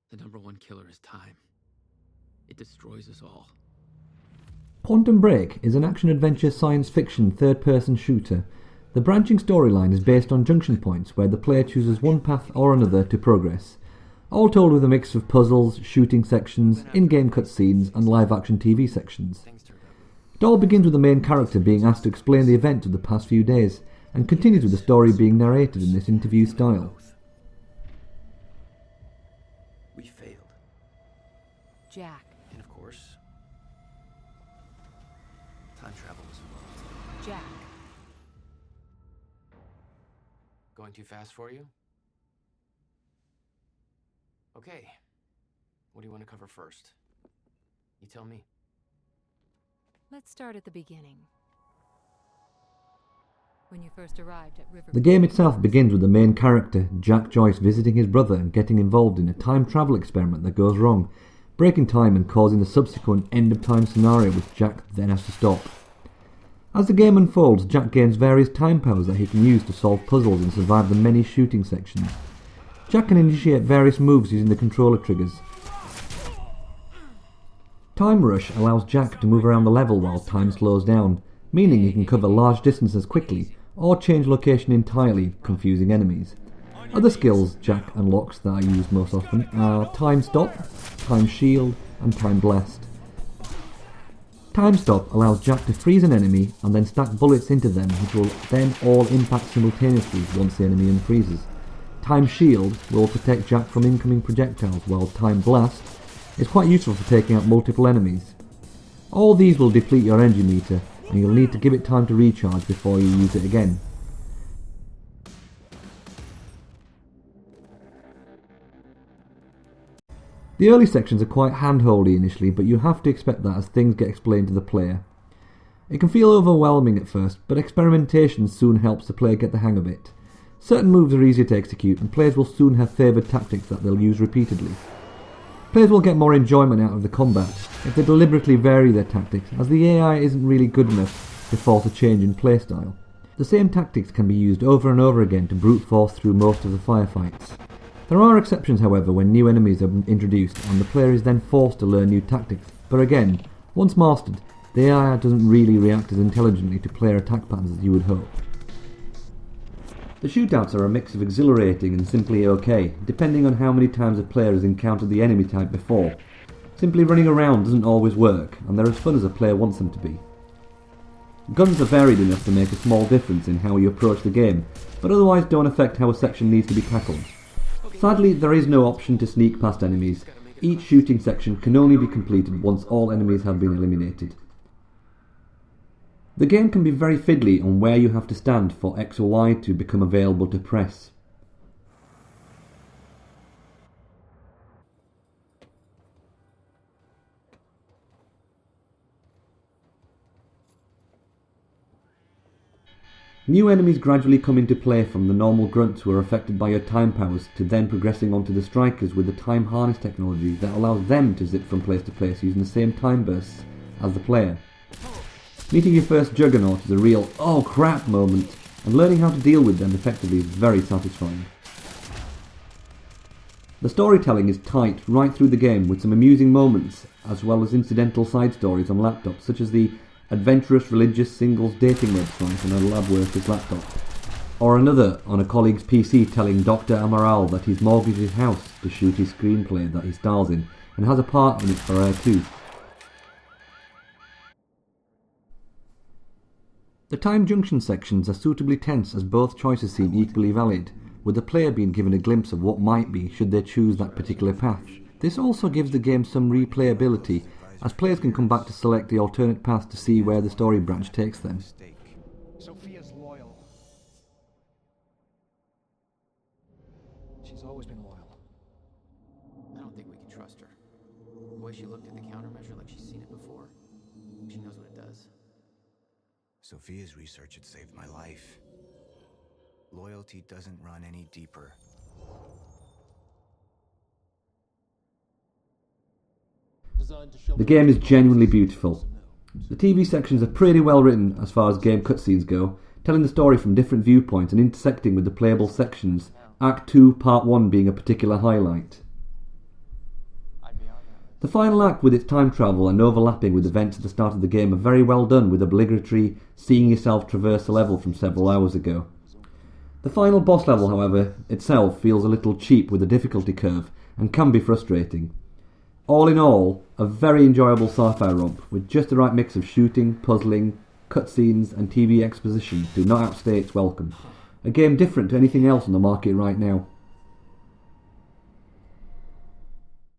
The number one killer is time. It destroys us all. Quantum Break is an action-adventure science fiction third-person shooter. The branching storyline is based on junction points where the player chooses one path or another to progress, all told with a mix of puzzles, shooting sections, in-game cutscenes and live-action TV sections. It all begins with the main character being asked to explain the events of the past few days, and continues with the story being narrated in this interview style. We failed. Jack. And of course, time travel was involved. Jack. Going too fast for you? Okay. What do you want to cover first? You tell me. Let's start at the beginning. When you first arrived at River... The game itself begins with the main character, Jack Joyce, visiting his brother and getting involved in a time travel experiment that goes wrong, breaking time and causing the subsequent end-of-time scenario which Jack then has to stop. As the game unfolds, Jack gains various time powers that he can use to solve puzzles and survive the many shooting sections. Jack can initiate various moves using the controller triggers. Time Rush allows Jack to move around the level while time slows down, meaning he can cover large distances quickly or change location entirely, confusing enemies. Other skills Jack unlocks that I use most often are Time Stop, Time Shield and Time Blast. Time Stop allows Jack to freeze an enemy and then stack bullets into them, which will then all impact simultaneously once the enemy unfreezes. Time Shield will protect Jack from incoming projectiles, while Time Blast is quite useful for taking out multiple enemies. All these will deplete your energy meter, and you'll need to give it time to recharge before you use it again. The early sections are quite hand-holdy initially, but you have to expect that as things get explained to the player. It can feel overwhelming at first, but experimentation soon helps the player get the hang of it. Certain moves are easier to execute, and players will soon have favoured tactics that they'll use repeatedly. Players will get more enjoyment out of the combat if they deliberately vary their tactics, as the AI isn't really good enough to force a change in playstyle. The same tactics can be used over and over again to brute force through most of the firefights. There are exceptions, however, when new enemies are introduced and the player is then forced to learn new tactics, but again, once mastered, the AI doesn't really react as intelligently to player attack patterns as you would hope. The shootouts are a mix of exhilarating and simply okay, depending on how many times a player has encountered the enemy type before. Simply running around doesn't always work, and they're as fun as a player wants them to be. Guns are varied enough to make a small difference in how you approach the game, but otherwise don't affect how a section needs to be tackled. Sadly, there is no option to sneak past enemies. Each shooting section can only be completed once all enemies have been eliminated. The game can be very fiddly on where you have to stand for X or Y to become available to press. New enemies gradually come into play, from the normal grunts who are affected by your time powers to then progressing onto the strikers with the time harness technology that allows them to zip from place to place using the same time bursts as the player. Meeting your first Juggernaut is a real "oh crap" moment, and learning how to deal with them effectively is very satisfying. The storytelling is tight right through the game, with some amusing moments as well as incidental side stories on laptops, such as the adventurous religious singles dating website on a lab worker's laptop, or another on a colleague's PC telling Dr. Amaral that he's mortgaged his house to shoot his screenplay that he stars in and has a part in it for her too. The time junction sections are suitably tense, as both choices seem equally valid, with the player being given a glimpse of what might be should they choose that particular path. This also gives the game some replayability, as players can come back to select the alternate path to see where the story branch takes them. Sophia's loyal. She's always been loyal. I don't think we can trust her. The way she looked at the countermeasure like she's seen it before. She knows what it does. Sophia's research had saved my life. Loyalty doesn't run any deeper. The game is genuinely beautiful. The TV sections are pretty well written as far as game cutscenes go, telling the story from different viewpoints and intersecting with the playable sections, Act 2 Part 1 being a particular highlight. The final act, with its time travel and overlapping with events at the start of the game, are very well done, with obligatory seeing yourself traverse the level from several hours ago. The final boss level, however, itself feels a little cheap with the difficulty curve and can be frustrating. All in all, a very enjoyable sci-fi romp with just the right mix of shooting, puzzling, cutscenes and TV exposition do not outstay its welcome. A game different to anything else on the market right now.